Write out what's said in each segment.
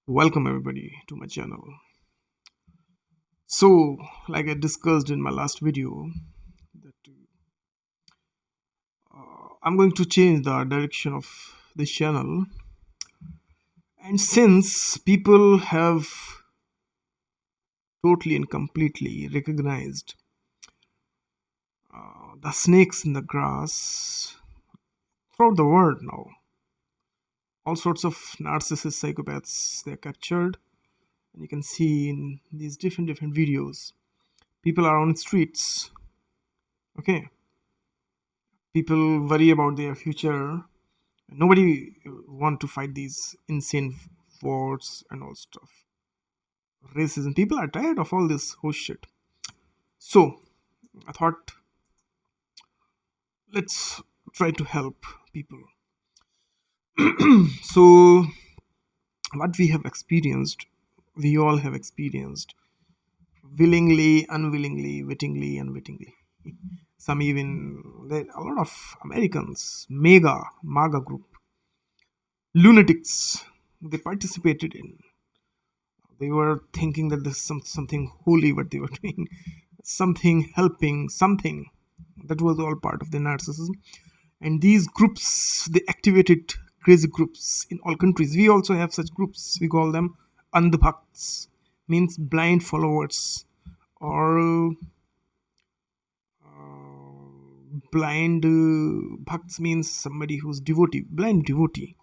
Welcome everybody to my channel. So, like I discussed in my last video, that I'm going to change the direction of this channel. And since people have totally and completely recognized the snakes in the grass throughout the world now, all sorts of narcissist psychopaths they're captured, and you can see in these different videos. People are on streets, okay, people worry about their future. Nobody want to fight these insane wars and all stuff. Racism. People are tired of all this whole shit. So I thought, let's try to help people. So what we have experienced, we all have experienced, willingly, unwillingly, wittingly, unwittingly. Some even there are a lot of Americans, MAGA group, lunatics. They participated in. They were thinking that this is something holy what they were doing, something helping, something. That was all part of the narcissism. And these groups, they activated crazy groups in all countries. We also have such groups. We call them andhbhakts, means blind followers, or blind bhakts means somebody who's devotee, blind devotee.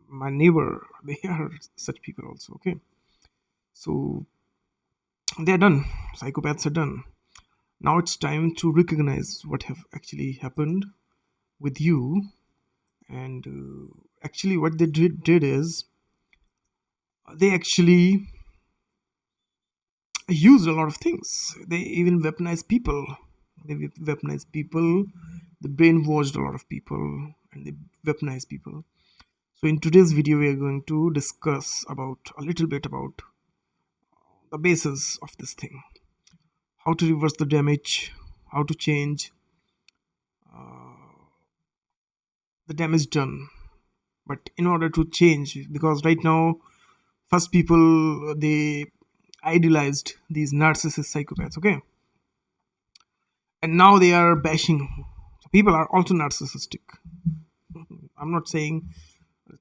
My neighbor, they are such people also. Okay, so they're done. Psychopaths are done. Now it's time to recognize what have actually happened with you. And actually what they did is they actually used a lot of things. They even weaponized people. They brainwashed a lot of people, and they weaponized people. So in today's video we are going to discuss about a little bit about the basis of this thing, how to reverse the damage, how to change the damage done. But in order to change, because right now first people, they idealized these narcissist psychopaths, okay, and now they are bashing. So people are also narcissistic. I'm not saying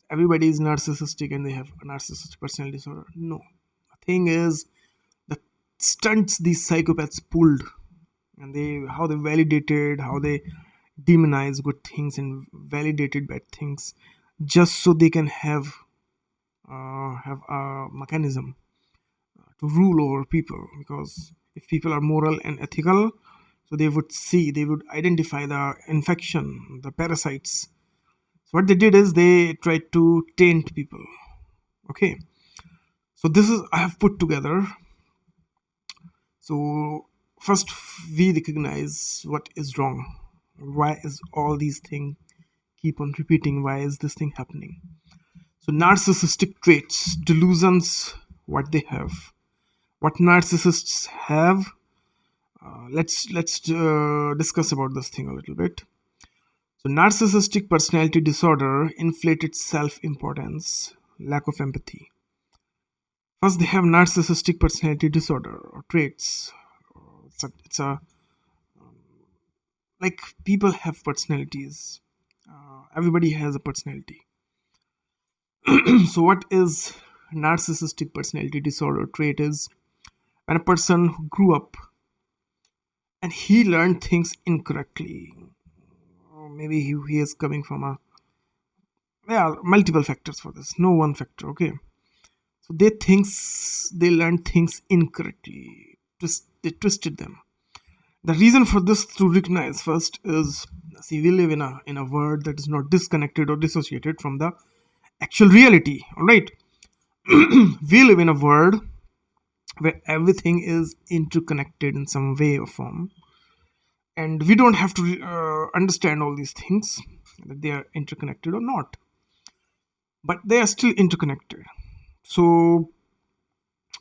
everybody is narcissistic and they have a narcissistic personality disorder. No, the thing is the stunts these psychopaths pulled, and they how they validated, how they demonize good things and validated bad things, just so they can have a mechanism to rule over people. Because if people are moral and ethical, so they would identify the infection, the parasites. So what they did is they tried to taint people. Okay, so this is I have put together. So first we recognize what is wrong. Why is all these things keep on repeating? Why is this thing happening? So narcissistic traits, delusions, what they have, what narcissists have. Let's discuss about this thing a little bit. So narcissistic personality disorder, inflated self-importance, lack of empathy. First, they have narcissistic personality disorder or traits. It's a like people have personalities. Everybody has a personality. So what is narcissistic personality disorder trait is when a person who grew up and he learned things incorrectly. Or maybe he is coming from a, there are multiple factors for this, no one factor, okay. So they learned things incorrectly. They twisted them. The reason for this to recognize first is, see, we live in a world that is not disconnected or dissociated from the actual reality. All right, we live in a world where everything is interconnected in some way or form, and we don't have to understand all these things, that they are interconnected or not, but they are still interconnected. So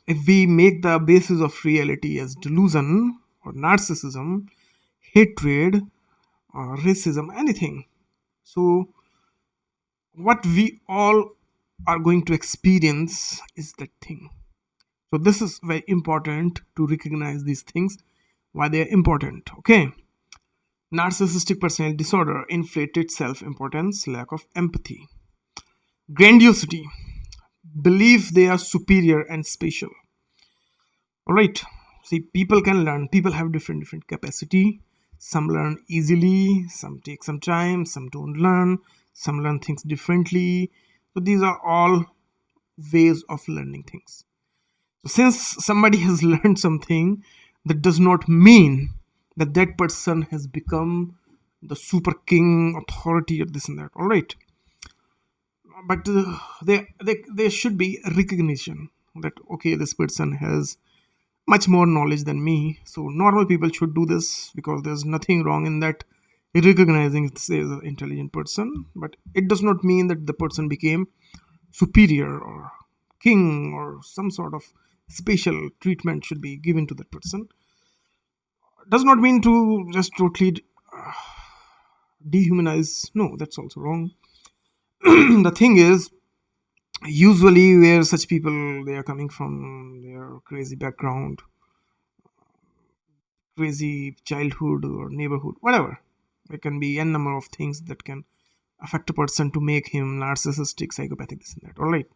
if we make the basis of reality as delusion or narcissism, hatred or racism, anything, so what we all are going to experience is that thing. So this is very important to recognize these things, why they are important. Okay. Narcissistic personality disorder: inflated self-importance, lack of empathy. Grandiosity: believe they are superior and special. All right. See, people can learn. People have different capacity. Some learn easily. Some take some time. Some don't learn. Some learn things differently. So these are all ways of learning things. So since somebody has learned something, that does not mean that that person has become the super king authority or this and that. All right. But there should be recognition that okay, this person has much more knowledge than me. So normal people should do this because there's nothing wrong in that, recognizing say as an intelligent person. But it does not mean that the person became superior or king or some sort of special treatment should be given to that person. Does not mean to just totally dehumanize. No, that's also wrong. The thing is, usually where such people they are coming from, their crazy background, crazy childhood or neighborhood, whatever. There can be n number of things that can affect a person to make him narcissistic, psychopathic, this and that. All right.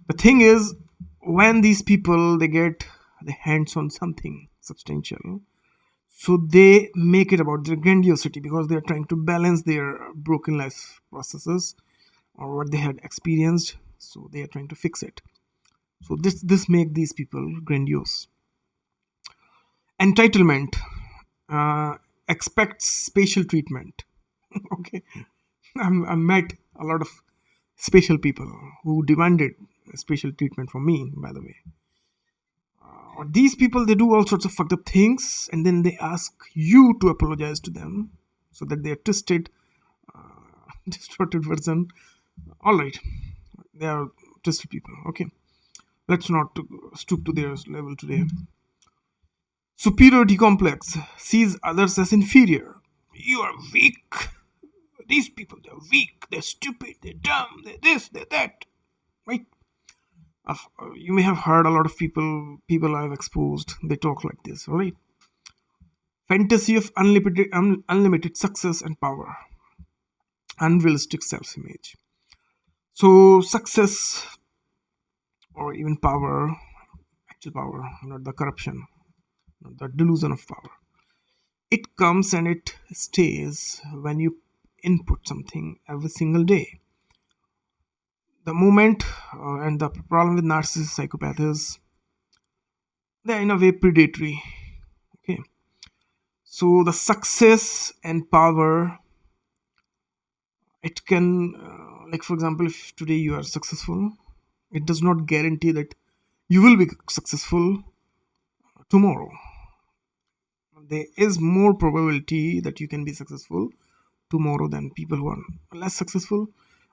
The thing is, when these people they get the hands on something substantial, so they make it about their grandiosity because they are trying to balance their broken life processes or what they had experienced. So they are trying to fix it. So this make these people grandiose. Entitlement: uh, expects special treatment. Okay, I met a lot of special people who demanded special treatment from me. By the way, these people they do all sorts of fucked up things, and then they ask you to apologize to them, so that they are twisted, distorted version. All right, they are twisted people. Okay, let's not stoop to their level today. Superiority complex: sees others as inferior. You are weak. These people, they're weak, they're stupid, they're dumb, they're this, they're that. Right? You may have heard a lot of people I've exposed, they talk like this, right? Fantasy of unlimited success and power. Unrealistic self-image. So success or even power, actual power, not the corruption, not the delusion of power. It comes and it stays when you input something every single day. The moment and the problem with narcissist psychopaths is they're in a way predatory. Okay, so the success and power, it can like for example, if today you are successful, it does not guarantee that you will be successful tomorrow. There is more probability that you can be successful tomorrow than people who are less successful.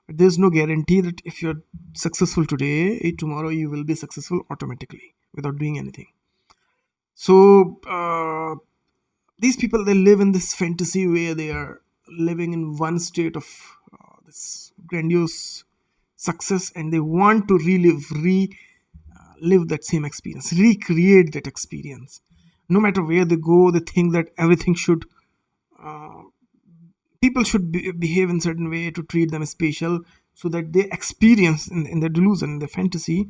But there's no guarantee that if you're successful today, tomorrow you will be successful automatically without doing anything. So these people they live in this fantasy where they are living in one state of this grandiose success, and they want to live that same experience, recreate that experience. No matter where they go, they think that everything should people should behave in certain way to treat them special, so that they experience in their delusion, in their fantasy.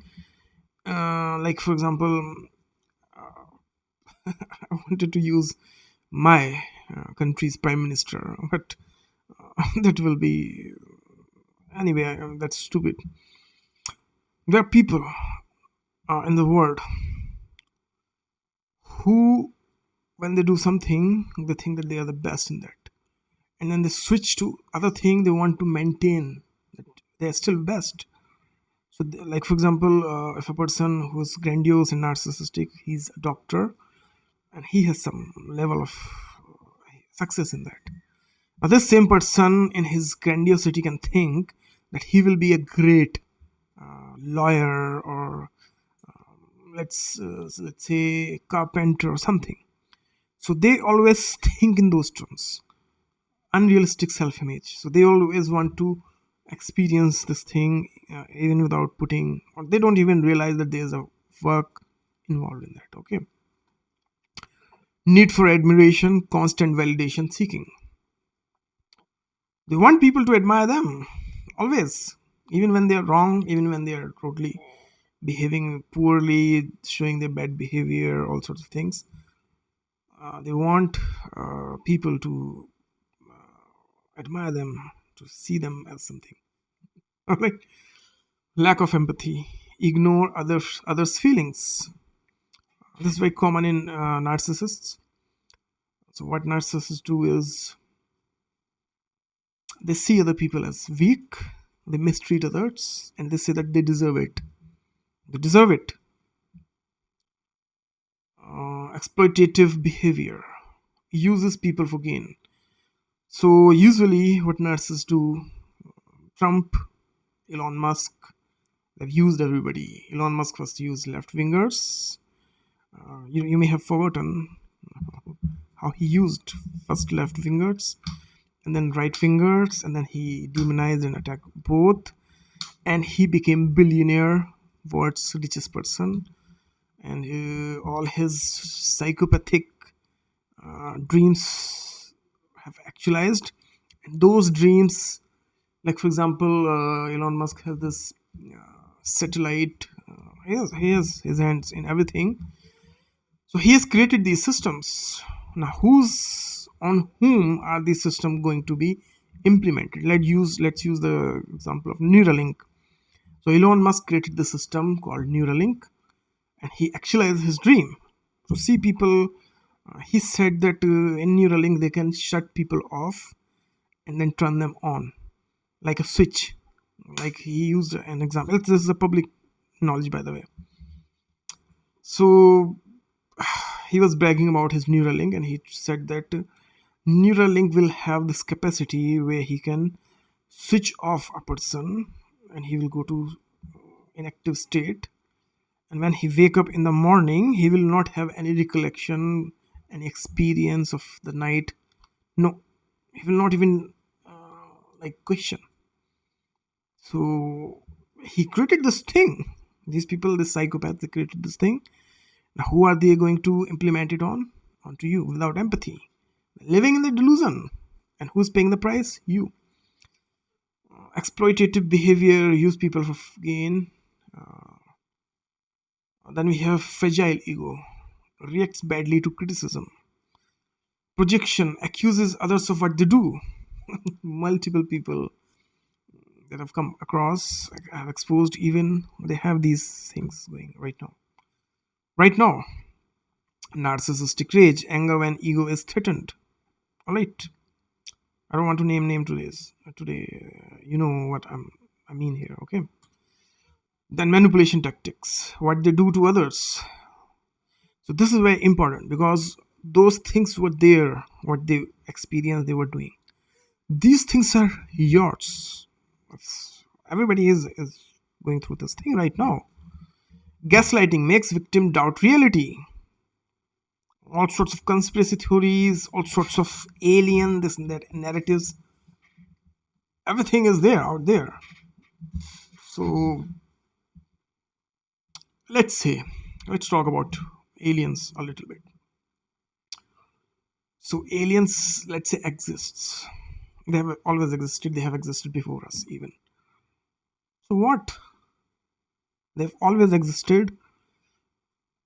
Like for example, I wanted to use my country's prime minister, but that will be anyway. That's stupid. There are people in the world who, when they do something, they think that they are the best in that, and then they switch to other thing. They want to maintain that they are still best. So, like for example, if a person who's grandiose and narcissistic, he's a doctor, and he has some level of success in that. But this same person, in his grandiosity, can think that he will be a great lawyer or let's say carpenter or something. So they always think in those terms. Unrealistic self-image. So they always want to experience this thing even without putting, or they don't even realize that there's a work involved in that. Okay. Need for admiration, constant validation seeking. They want people to admire them always, even when they're wrong, even when they're totally behaving poorly, showing their bad behavior, all sorts of things. They want people to admire them, to see them as something. Alright. Lack of empathy, ignore others' feelings. This is very common in narcissists. So what narcissists do is they see other people as weak, they mistreat others, and they say that they deserve it. They deserve it. Exploitative behavior, uses people for gain. So usually, what narcissists do, Trump, Elon Musk, they've used everybody. Elon Musk first used left wingers. You may have forgotten how he used first left wingers and then right wingers, and then he demonized and attacked both, and he became billionaire, world's richest person, and all his psychopathic dreams have actualized. And those dreams, like for example, Elon Musk has this satellite. He has his hands in everything. So he has created these systems. Now, on whom are these systems going to be implemented? Let's use the example of Neuralink. So Elon Musk created the system called Neuralink, and he actualized his dream. So see people. He said that in Neuralink they can shut people off and then turn them on, like a switch. Like he used an example. This is a public knowledge, by the way. So he was bragging about his Neuralink, and he said that Neuralink will have this capacity where he can switch off a person and he will go to inactive state, and when he wake up in the morning he will not have any recollection, any experience of the night. No, he will not even like question. So he created this thing. These people, this psychopath, they created this thing. Now who are they going to implement it on? Onto you, without empathy, living in the delusion. And who's paying the price? You. Exploitative behavior, use people for gain. Then we have fragile ego, reacts badly to criticism. Projection, accuses others of what they do. Multiple people that I've come across, have exposed, even they have these things going right now. Right now, narcissistic rage, anger when ego is threatened. All right, I don't want to name today. You know what I mean here, okay? Then manipulation tactics, what they do to others. So this is very important because those things were there, what they experienced, they were doing. These things are yours. Everybody is going through this thing right now. Gaslighting makes victim doubt reality. All sorts of conspiracy theories, all sorts of alien, this and that narratives. Everything is there, out there. So let's talk about aliens a little bit. So aliens, let's say, exists. They have always existed. They have existed before us even. So what? They've always existed.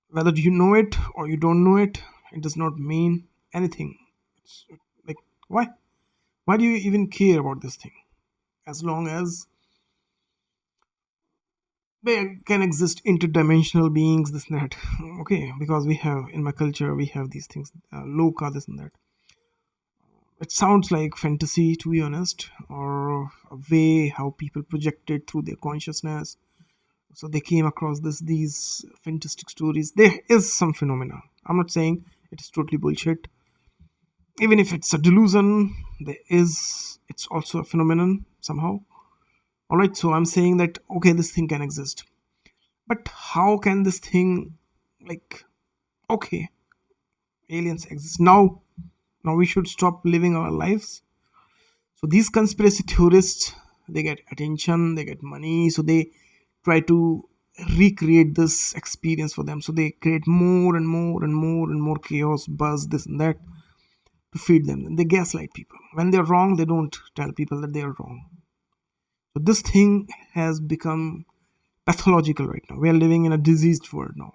Whether you know it or you don't know it, it does not mean anything. It's like, why? Why do you even care about this thing? As long as there can exist interdimensional beings, this and that. Okay, because we have, in my culture, we have these things, loka, this and that. It sounds like fantasy, to be honest, or a way how people projected through their consciousness. So they came across these fantastic stories. There is some phenomena. I'm not saying it is totally bullshit. Even if it's a delusion, it's also a phenomenon somehow. Alright, so I'm saying that, okay, this thing can exist. But how can this thing, like, okay, aliens exist. Now we should stop living our lives. So these conspiracy theorists, they get attention, they get money, so they try to recreate this experience for them. So they create more and more and more and more chaos, buzz, this and that, to feed them. They gaslight people. When they're wrong, they don't tell people that they are wrong. So this thing has become pathological right now. We are living in a diseased world now.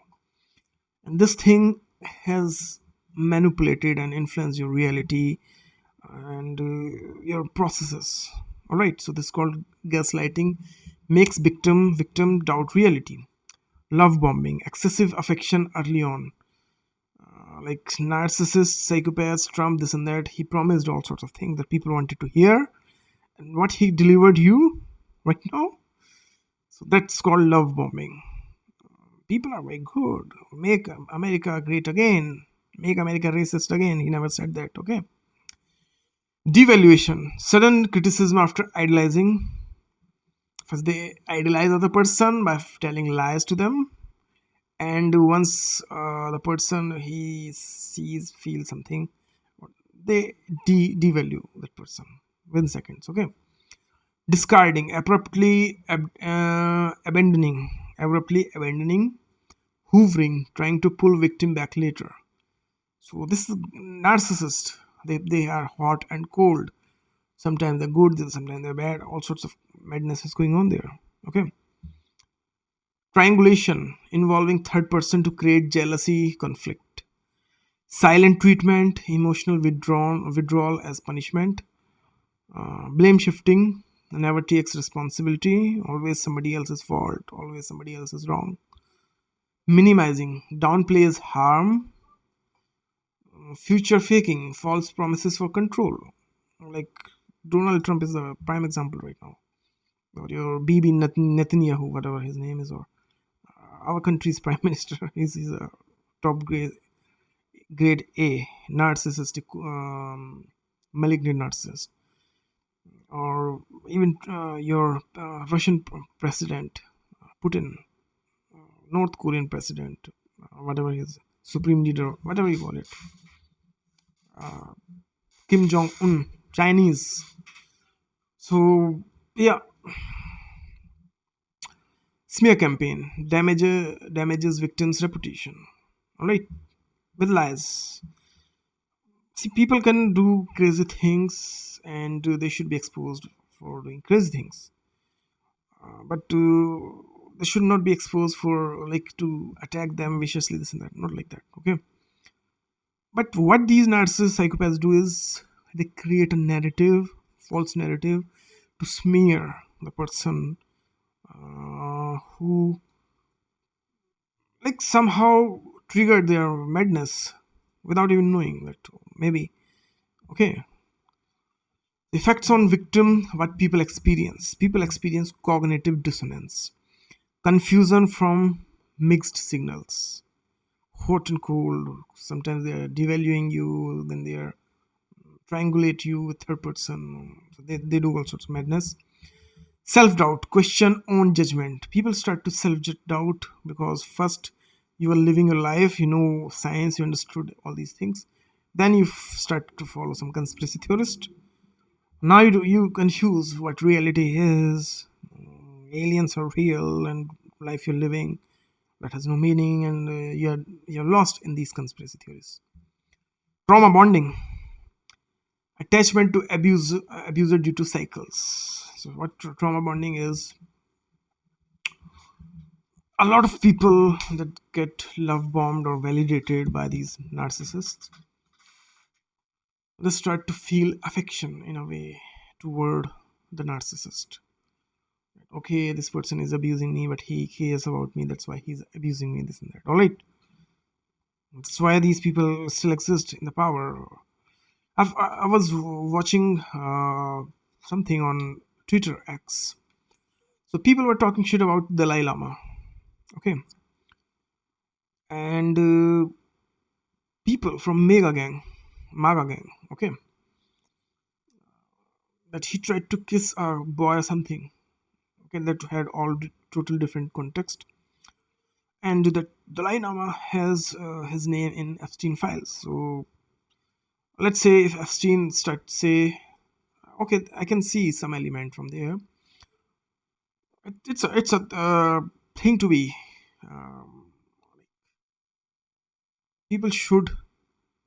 And this thing has manipulated and influenced your reality and your processes. All right, so this is called gaslighting. Makes victim doubt reality. Love bombing, excessive affection early on. Like narcissists, psychopaths, Trump, this and that. He promised all sorts of things that people wanted to hear, and what he delivered you right now. So that's called love bombing. People are very good. Make America great again. Make America racist again. He never said that. Okay. Devaluation, sudden criticism after idolizing. First, they idolize other person by telling lies to them, and once the person he sees feels something, they devalue that person within seconds. Okay. Discarding, abruptly abandoning, hoovering, trying to pull victim back later. So this is narcissist. They are hot and cold. Sometimes they're good, sometimes they're bad. All sorts of madness is going on there. Okay. Triangulation, involving third person to create jealousy, conflict. Silent treatment, emotional withdrawal as punishment. Blame shifting, never takes responsibility, always somebody else's fault, always somebody else is wrong. Minimizing, downplays harm. Future faking, false promises for control. Like Donald Trump is a prime example right now. Or your Bibi Netanyahu, whatever his name is, or our country's prime minister. He's a top grade A narcissistic, malignant narcissist. Or even your Russian president, Putin, North Korean president, whatever his supreme leader, whatever you call it, Kim Jong Un, Chinese. So yeah, smear campaign damages victims' reputation. All right, with lies. See, people can do crazy things, and they should be exposed for doing crazy things. But they should not be exposed for like to attack them viciously, this and that. Not like that. Okay. But what these narcissist psychopaths do is they create a narrative, false narrative, to smear the person who like somehow triggered their madness without even knowing that maybe. Okay. Effects on victim, what people experience cognitive dissonance, confusion from mixed signals, hot and cold. Sometimes they are devaluing you, then they are triangulate you with third person. So they do all sorts of madness. Self-doubt, question own judgment. People start to self-doubt because first you are living your life, you know science, you understood all these things. Then you start to follow some conspiracy theorist. Now you confuse what reality is. Aliens are real, and life you're living that has no meaning, and you're lost in these conspiracy theories. Trauma bonding, attachment to abuser due to cycles. So what trauma bonding is, a lot of people that get love bombed or validated by these narcissists, they start to feel affection in a way toward the narcissist. Okay, this person is abusing me, but he cares about me, that's why he's abusing me, this and that. All right, that's why these people still exist in the power. I was watching something on Twitter X. So people were talking shit about Dalai Lama. Okay. And people from MAGA gang, okay, that he tried to kiss a boy or something. Okay, that had all total different context. And that Dalai Lama has his name in Epstein files. So let's say if Epstein start say, okay, I can see some element from there. It's a thing to be. Um, People should,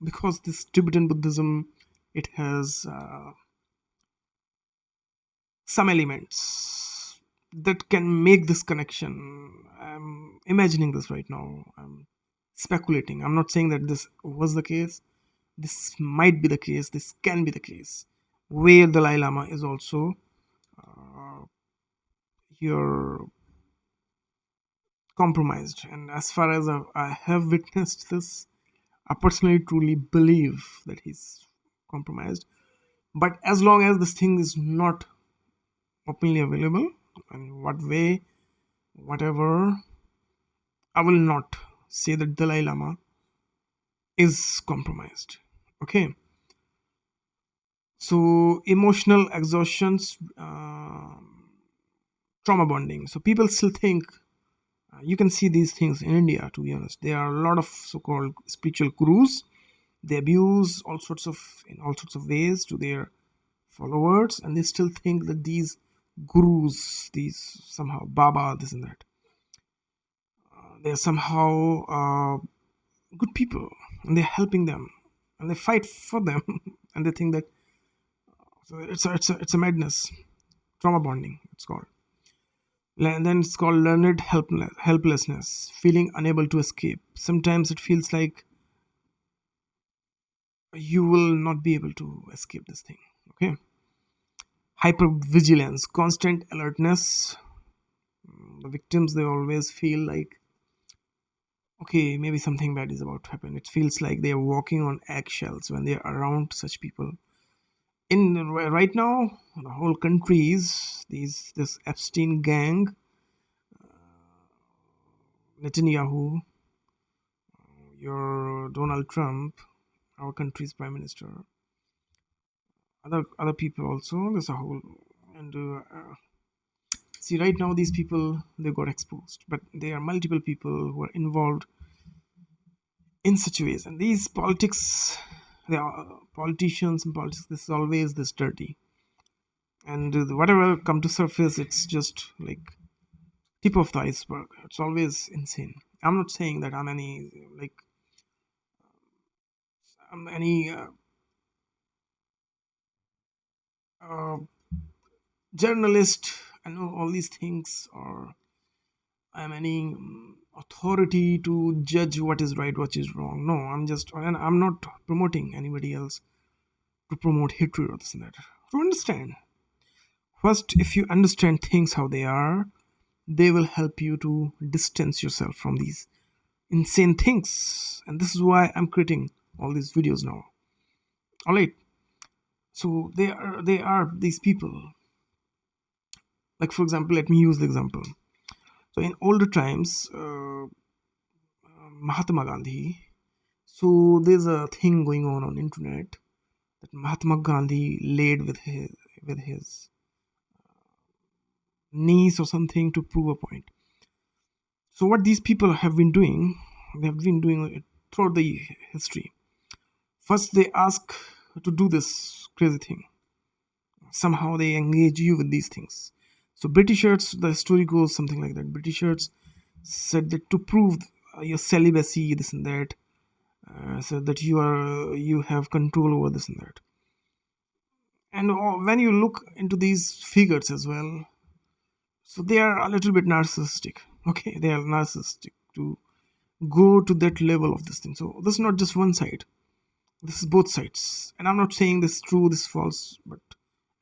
because this Tibetan Buddhism, it has some elements that can make this connection. I'm imagining this right now. I'm speculating. I'm not saying that this was the case. This might be the case. This can be the case, where the Dalai Lama is also here compromised. And as far as I have witnessed this, I personally truly believe that he's compromised. But as long as this thing is not openly available, in what way, whatever, I will not say that Dalai Lama is compromised. Okay. So emotional exhaustions, trauma bonding. So people still think, you can see these things in India, to be honest. There are a lot of so-called spiritual gurus. They abuse all sorts of in all sorts of ways to their followers, and they still think that these gurus, these somehow Baba, this and that, they're somehow good people, and they're helping them, and they fight for them, and they think that, so it's a madness. Trauma bonding, it's called. And then it's called learned helplessness, feeling unable to escape. Sometimes it feels like you will not be able to escape this thing. Okay. Hypervigilance, constant alertness. The victims, they always feel like, okay, maybe something bad is about to happen. It feels like they are walking on eggshells when they are around such people. In right now, the whole countries, this Epstein gang, Netanyahu, your Donald Trump, our country's prime minister, other people also. There's a whole, and see, right now these people, they got exposed, but there are multiple people who are involved in such ways, and these politics, they are politicians and politics. This is always this dirty, and whatever come to surface, it's just like tip of the iceberg. It's always insane. I'm not saying that I'm any uh, journalist. I know all these things, or I'm any authority to judge what is right, what is wrong. No, and I'm not promoting anybody else to promote hatred or this and that. To understand, first, if you understand things how they are, they will help you to distance yourself from these insane things. And this is why I'm creating all these videos now. All right. So they are these people. Like, for example, let me use the example. So in older times, Mahatma Gandhi. So there's a thing going on internet that Mahatma Gandhi laid with his niece or something to prove a point. So what these people have been doing, they have been doing it throughout the history. First, they ask to do this crazy thing. Somehow they engage you with these things. So Britishers, the story goes something like that. Britishers said that to prove your celibacy, this and that, so that you have control over this and that. And when you look into these figures as well, so they are a little bit narcissistic. Okay, they are narcissistic to go to that level of this thing. So this is not just one side, this is both sides. And I'm not saying this is true, this is false, but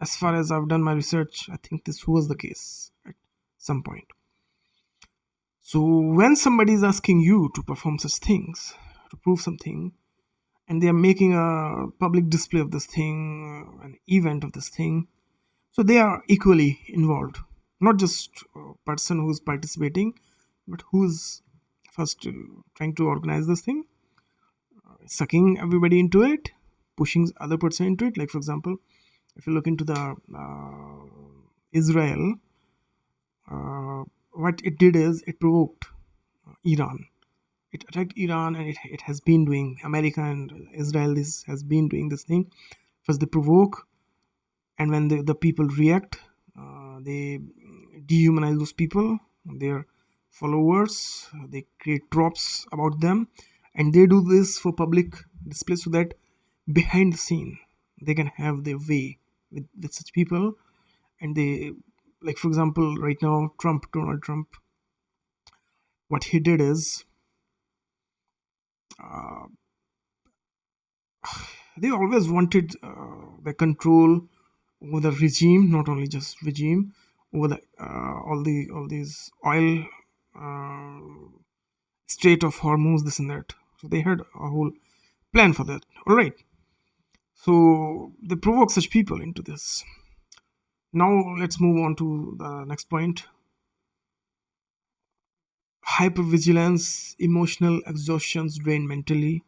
as far as I've done my research, I think this was the case at some point. So when somebody is asking you to perform such things, to prove something, and they are making a public display of this thing, an event of this thing, so they are equally involved. Not just a person who's participating, but who's first trying to organize this thing, sucking everybody into it, pushing other person into it. Like, for example, if you look into the Israel, what it did is it provoked Iran. It attacked Iran, and it has been doing, America and Israel has been doing this thing. First they provoke, and when the people react, they dehumanize those people, their followers. They create tropes about them, and they do this for public display so that behind the scene they can have their way with such people. And they, like for example, right now, Donald Trump, what he did is, they always wanted the control over the regime, not only just regime, over the all these oil, uh, Strait of Hormuz, this and that. So they had a whole plan for that. All right. So they provoke such people into this. Now let's move on to the next point. Hypervigilance, emotional exhaustions, drain mentally,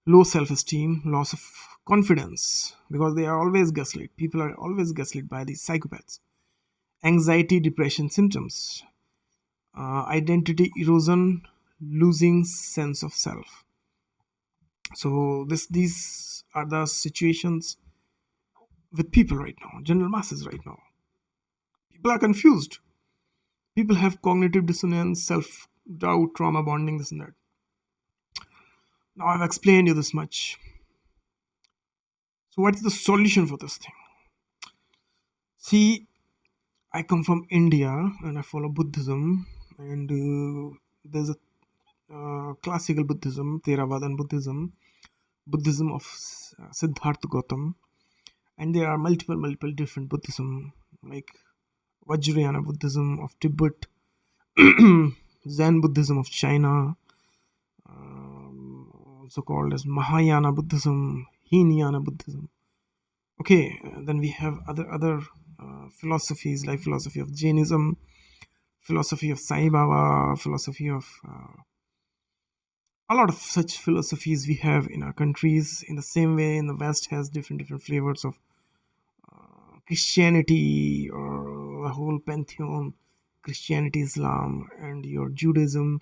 low self-esteem, loss of confidence, because they are always gaslit. People are always gaslit by these psychopaths. Anxiety, depression symptoms, identity erosion, losing sense of self. So these are the situations with people right now, general masses right now. People are confused. People have cognitive dissonance, self doubt, trauma bonding, this and that. Now I've explained you this much. So what's the solution for this thing? See, I come from India and I follow Buddhism, and there's a classical Buddhism, Theravadan Buddhism, Buddhism of Siddhartha Gautam, and there are multiple different Buddhism, like Vajrayana Buddhism of Tibet, Zen Buddhism of China, also called as Mahayana Buddhism, Hinayana Buddhism. Okay, then we have other philosophies, like philosophy of Jainism, philosophy of Sai Baba, philosophy of a lot of such philosophies we have in our countries. In the same way, in the West has different flavors of Christianity, or the whole pantheon, Christianity, Islam, and your Judaism.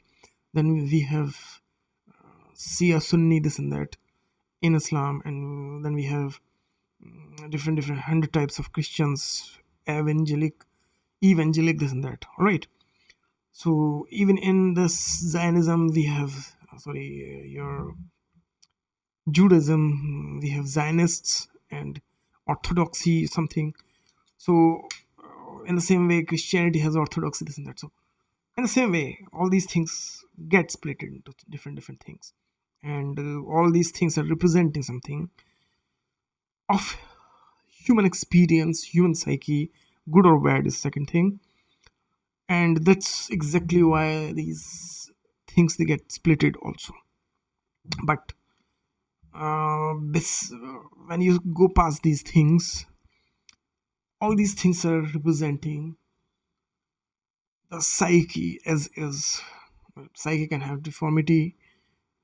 Then we have Shia, Sunni, this and that in Islam, and then we have different 100 types of Christians, evangelic, this and that. All right. So even in this Zionism, we have your Judaism, we have Zionists and Orthodoxy, something. So in the same way, Christianity has Orthodoxy, this and that. So in the same way, all these things get split into different things, and all these things are representing something of human experience, human psyche, good or bad is second thing. And that's exactly why these things, they get splitted also. But when you go past these things, all these things are representing the psyche as is. Psyche can have deformity.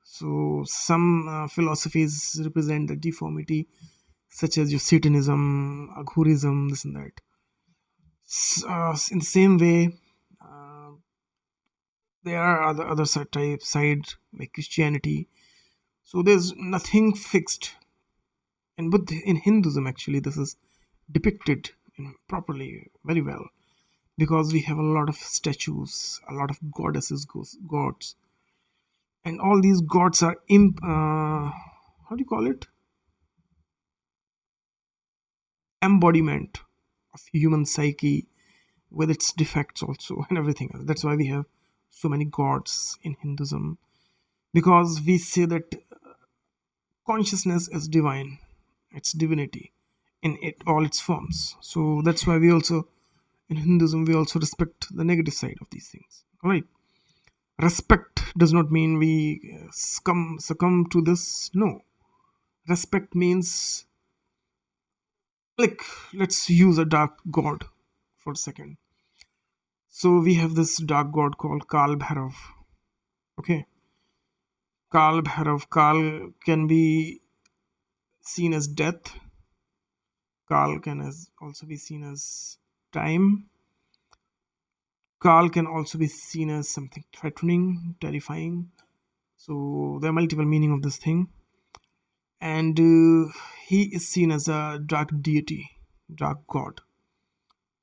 So some philosophies represent the deformity, such as your Satanism, Aghorism, this and that. In the same way, there are other side like Christianity. So there's nothing fixed. In Hinduism, actually, this is depicted properly, very well, because we have a lot of statues, a lot of goddesses, gods, and all these gods are how do you call it? Embodiment of human psyche, with its defects also and everything else. That's why we have so many gods in Hinduism, because we say that consciousness is divine, it's divinity in all its forms. So that's why we also, in Hinduism, we also respect the negative side of these things. All right. Respect does not mean we succumb to this. No. Respect means, like, let's use a dark god for a second. So we have this dark god called Kal Bhairav. Okay. Kal Bhairav. Kal can be seen as death. Kal can also be seen as time. Kal can also be seen as something threatening, terrifying. So there are multiple meaning of this thing. And he is seen as a dark deity, dark god.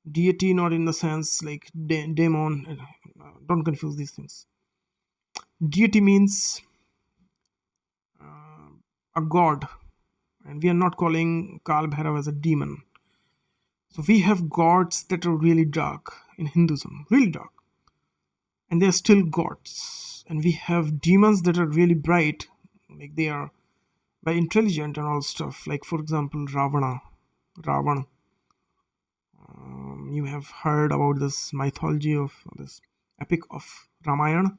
Deity not in the sense like demon. Don't confuse these things. Deity means a god, and we are not calling Kal Bhairav as a demon. So we have gods that are really dark in Hinduism, really dark, and they are still gods. And we have demons that are really bright, like they are very intelligent and all stuff. Like for example, Ravan. You have heard about this mythology of this epic of Ramayana.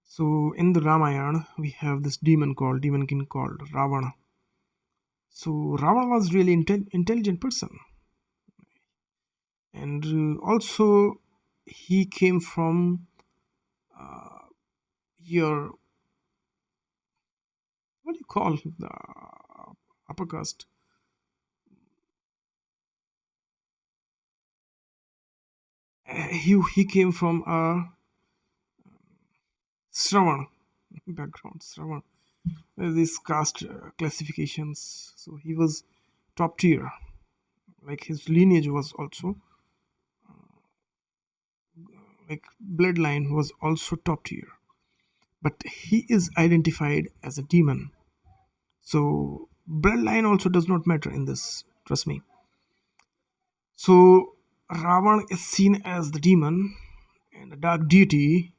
So in the Ramayana, we have this demon king called Ravana. So Ravana was really intelligent person, and also he came from your, what do you call the upper caste? He came from a Shravan background. Shravan. There's these caste classifications. So he was top tier. Like his lineage was also, like bloodline was also top tier. But he is identified as a demon. So bloodline also does not matter in this. Trust me. So Ravan is seen as the demon, and the dark deity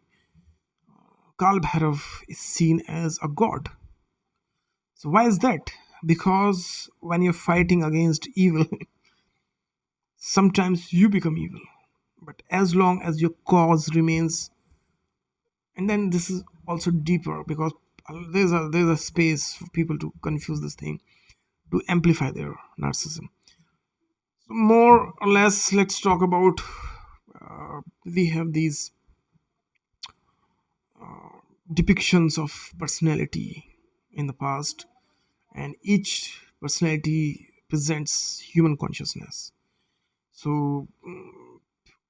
Kal Bhairav is seen as a god. So why is that? Because when you're fighting against evil, sometimes you become evil. But as long as your cause remains, and then this is also deeper because there's a space for people to confuse this thing, to amplify their narcissism. So more or less, let's talk about. We have these depictions of personality in the past, and each personality presents human consciousness. So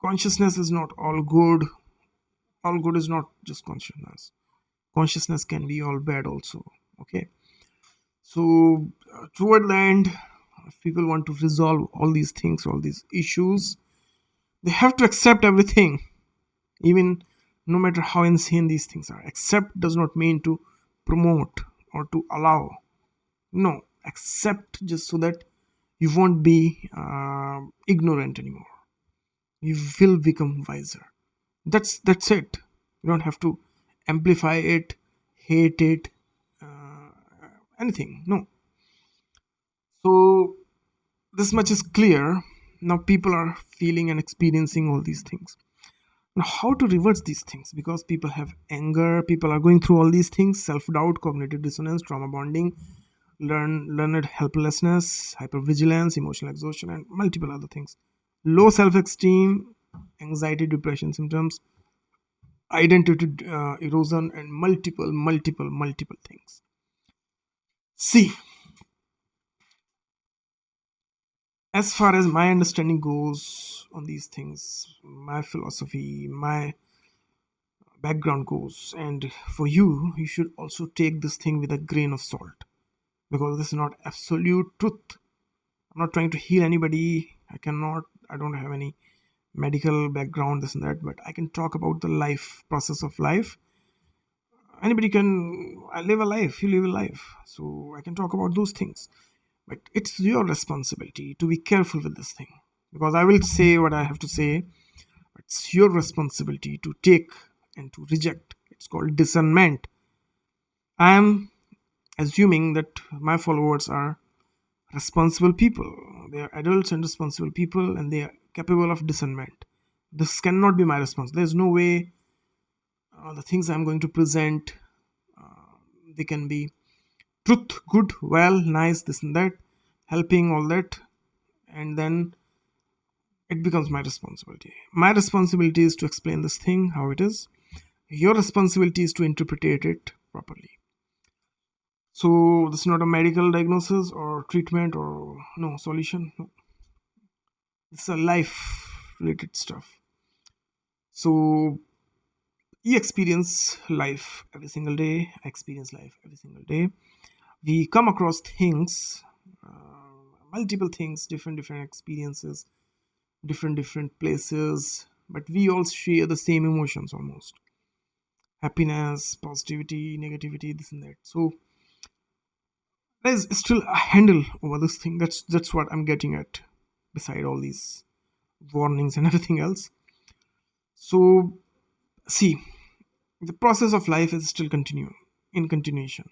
consciousness is not all good. All good is not just consciousness. Consciousness can be all bad also. Okay. So toward the end, if people want to resolve all these things, all these issues, they have to accept everything, even no matter how insane these things are. Accept does not mean to promote or to allow. No, accept just so that you won't be ignorant anymore. You will become wiser. That's it. You don't have to amplify it, hate it, anything. No. So this much is clear. Now people are feeling and experiencing all these things. Now how to reverse these things? Because people have anger, people are going through all these things: self-doubt, cognitive dissonance, trauma bonding, learned helplessness, hypervigilance, emotional exhaustion, and multiple other things. Low self-esteem, anxiety, depression symptoms, identity erosion, and multiple things. See, as far as my understanding goes on these things, my philosophy, my background goes, and for you, you should also take this thing with a grain of salt, because this is not absolute truth. I'm not trying to heal anybody. I don't have any medical background, this and that, but I can talk about the life process of life. Anybody can live a life, you live a life. So I can talk about those things. But it's your responsibility to be careful with this thing. Because I will say what I have to say. It's your responsibility to take and to reject. It's called discernment. I am assuming that my followers are responsible people. They are adults and responsible people, and they are capable of discernment. This cannot be my response. There's no way the things I'm going to present, they can be truth, good, well, nice, this and that, helping, all that, and then it becomes my responsibility. My responsibility is to explain this thing how it is. Your responsibility is to interpret it properly. So this is not a medical diagnosis or treatment or no solution. No. It's a life related stuff. So you experience life every single day. I experience life every single day. We come across things, multiple things, different experiences, different places, but we all share the same emotions almost: happiness, positivity, negativity, this and that. So there's still a handle over this thing. That's what I'm getting at, beside all these warnings and everything else. So see, the process of life is still in continuation.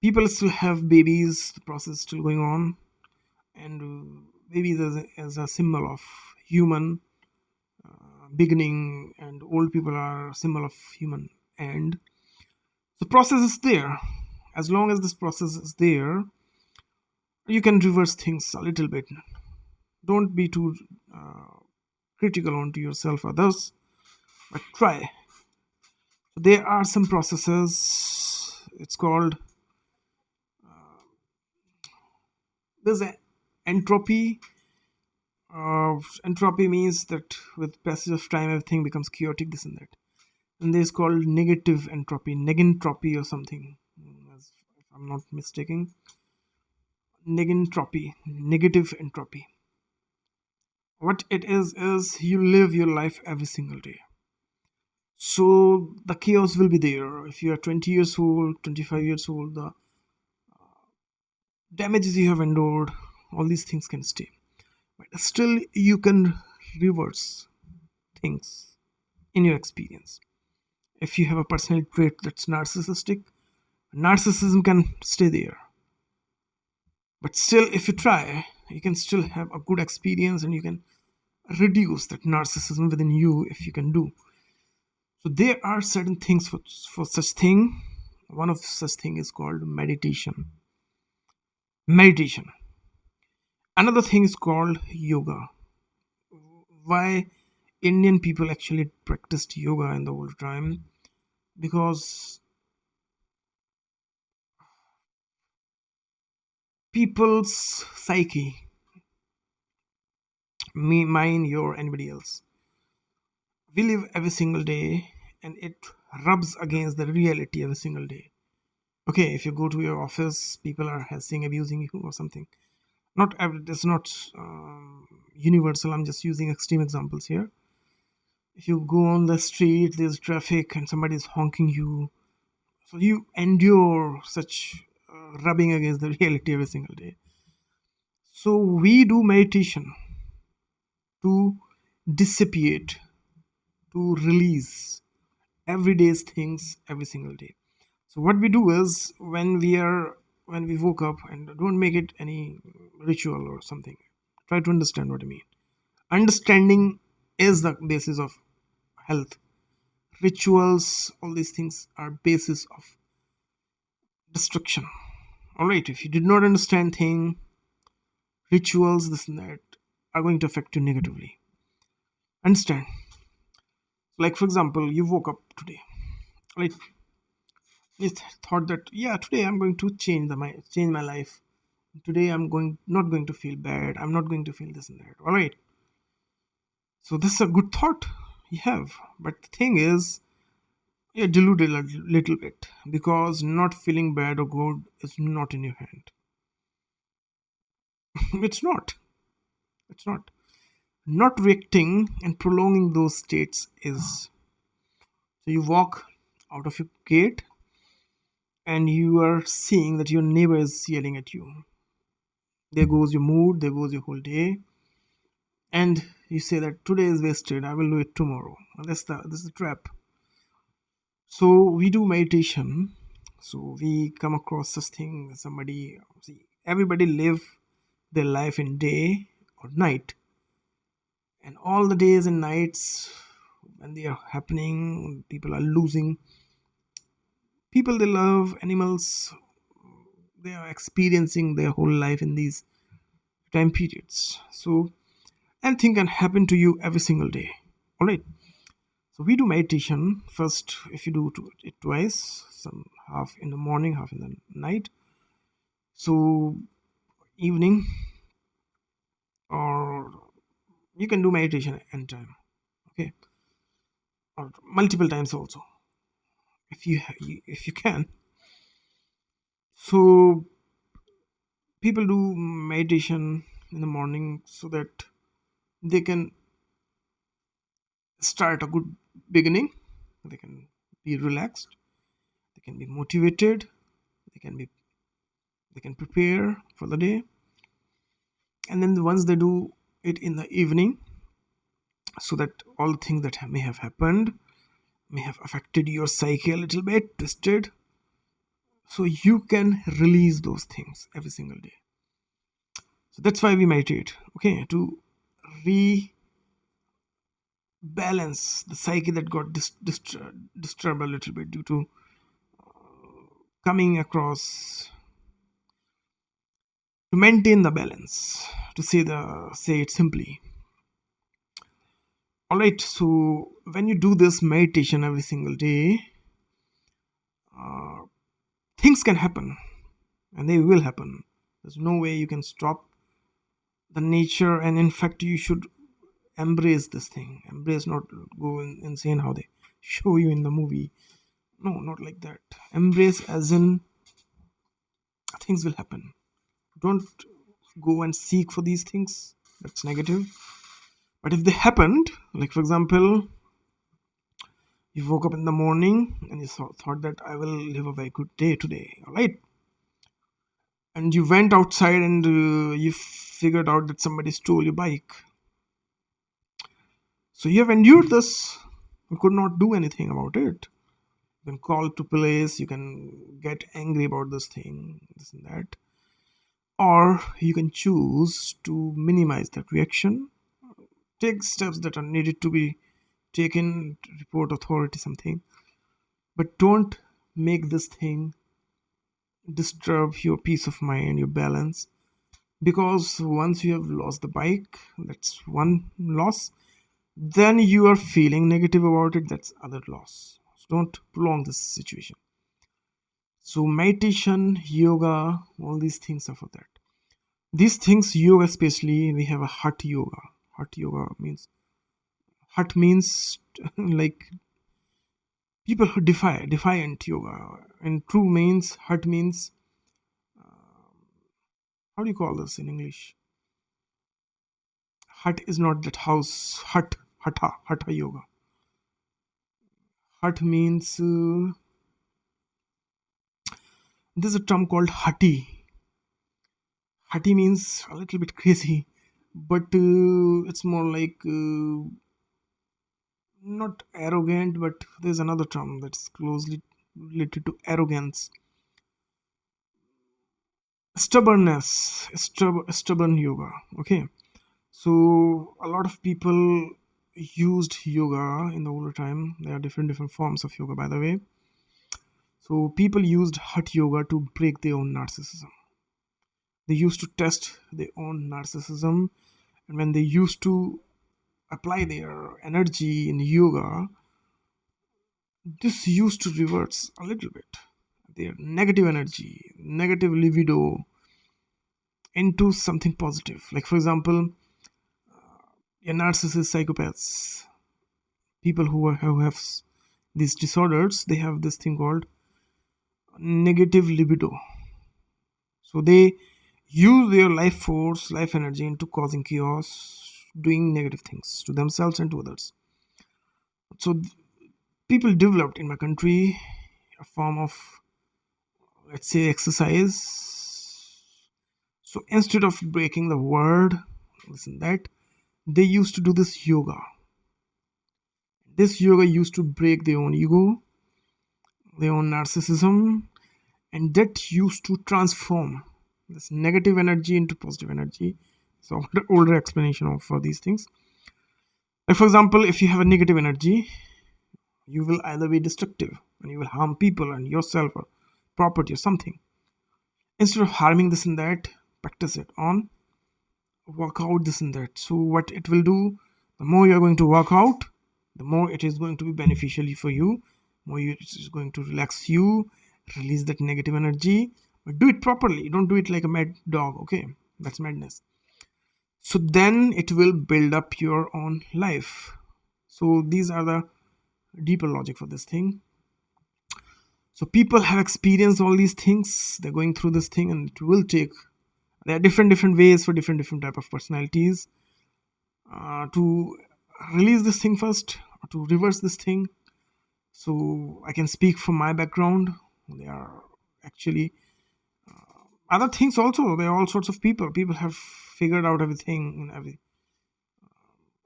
People still have babies, the process is still going on. And babies as a symbol of human beginning, and old people are a symbol of human end. The process is there. As long as this process is there, you can reverse things a little bit. Don't be too critical onto yourself, others, but try. There are some processes. It's called, there's a entropy. Entropy means that with passage of time everything becomes chaotic, this and that. And there's called negative entropy, negentropy or something, if I'm not mistaken. Negentropy, negative entropy. What it is you live your life every single day. So the chaos will be there. If you are 20 years old, 25 years old, the damages you have endured, all these things can stay. But still, you can reverse things in your experience. If you have a personality trait that's narcissistic, narcissism can stay there. But still, if you try, you can still have a good experience, and you can reduce that narcissism within you if you can do. So there are certain things for such thing. One of such thing is called meditation. Meditation. Another thing is called yoga. Why Indian people actually practiced yoga in the old time? Because people's psyche, me, mine, your, anybody else, we live every single day, and it rubs against the reality every single day. Okay, if you go to your office, people are harassing, abusing you or something. Not every, it's not universal. I'm just using extreme examples here. If you go on the street, there's traffic and somebody is honking you, so you endure such rubbing against the reality every single day. So we do meditation to dissipate, to release everyday's things every single day. So what we do is, when we woke up, and don't make it any ritual or something, try to understand what I mean. Understanding is the basis of health. Rituals, all these things are basis of destruction. All right, if you did not understand thing, rituals, this and that, are going to affect you negatively. Understand? Like for example, you woke up today, right? You thought that, yeah, today I'm going to change my life. Today I'm going not going to feel bad. I'm not going to feel this and that. All right. So this is a good thought you have, but the thing is, you're deluded a little bit, because not feeling bad or good is not in your hand. It's not. It's not. Not reacting and prolonging those states is. So you walk out of your gate, and you are seeing that your neighbor is yelling at you. There goes your mood, there goes your whole day, and you say that today is wasted, I will do it tomorrow. And this is the trap. So we do meditation. So we come across such thing. Somebody, see, everybody live their life in day or night, and all the days and nights when they are happening, people are losing people they love, animals. They are experiencing their whole life in these time periods. So anything can happen to you every single day. All right. So we do meditation first. If you do it twice, some half in the morning, half in the night. So evening, or you can do meditation anytime. Okay, or multiple times also, if you can. So people do meditation in the morning, so that They can start a good beginning, they can be relaxed, they can be motivated, they can be they can prepare for the day. And then once they do it in the evening, so that all the things that may have happened, may have affected your psyche a little bit, twisted, so you can release those things every single day. So that's why we meditate, okay, to rebalance the psyche that got disturbed a little bit due to coming across, to maintain the balance, to say it simply. All right, so when you do this meditation every single day, things can happen, and they will happen. There's no way you can stop the nature, and in fact you should embrace this thing. Embrace, not go insane how they show you in the movie. No, not like that. Embrace as in things will happen. Don't go and seek for these things. That's negative. But if they happened, like for example, you woke up in the morning and you thought that I will live a very good day today, all right? And you went outside and you figured out that somebody stole your bike. So you have endured this. You could not do anything about it. You can call to police, you can get angry about this thing, this and that. Or you can choose to minimize that reaction, take steps that are needed to be taken, report authority, something. But don't make this thing disturb your peace of mind, your balance. Because once you have lost the bike, that's one loss. Then you are feeling negative about it, that's other loss. So don't prolong this situation. So meditation, yoga, all these things are for that. These things, yoga especially, we have a heart yoga. Heart yoga means, heart means like people who defiant yoga. And true means, heart means, how do you call this in English? Hut is not that house. Hatha yoga. Hut means there's a term called hati. Hati means a little bit crazy, but it's more like not arrogant, but there's another term that's closely related to arrogance. Stubbornness, stubborn yoga. Okay, so a lot of people used yoga in the older time. There are different forms of yoga, by the way. So people used hot yoga to break their own narcissism. They used to test their own narcissism, and when they used to apply their energy in yoga, this used to reverse a little bit their negative energy, negative libido, into something positive. Like for example, your narcissist, psychopaths, people who have these disorders, they have this thing called negative libido. So they use their life force, life energy into causing chaos, doing negative things to themselves and to others. So people developed in my country a form of, let's say, exercise. So instead of breaking the word, this and that, they used to do this yoga. This yoga used to break their own ego, their own narcissism, and that used to transform this negative energy into positive energy. So older explanation of for these things. Like for example, if you have a negative energy, you will either be destructive and you will harm people and yourself or property or something. Instead of harming this and that, practice it on, work out this and that. So what it will do, the more you are going to work out, the more it is going to be beneficial for you, more it is going to relax you, release that negative energy. But do it properly. Don't do it like a mad dog. Okay, that's madness. So then it will build up your own life. So these are the deeper logic for this thing. So people have experienced all these things, they're going through this thing, and it will take, there are different ways for different type of personalities. to release this thing first, or to reverse this thing. So I can speak from my background. There are actually other things also. There are all sorts of people. People have figured out everything,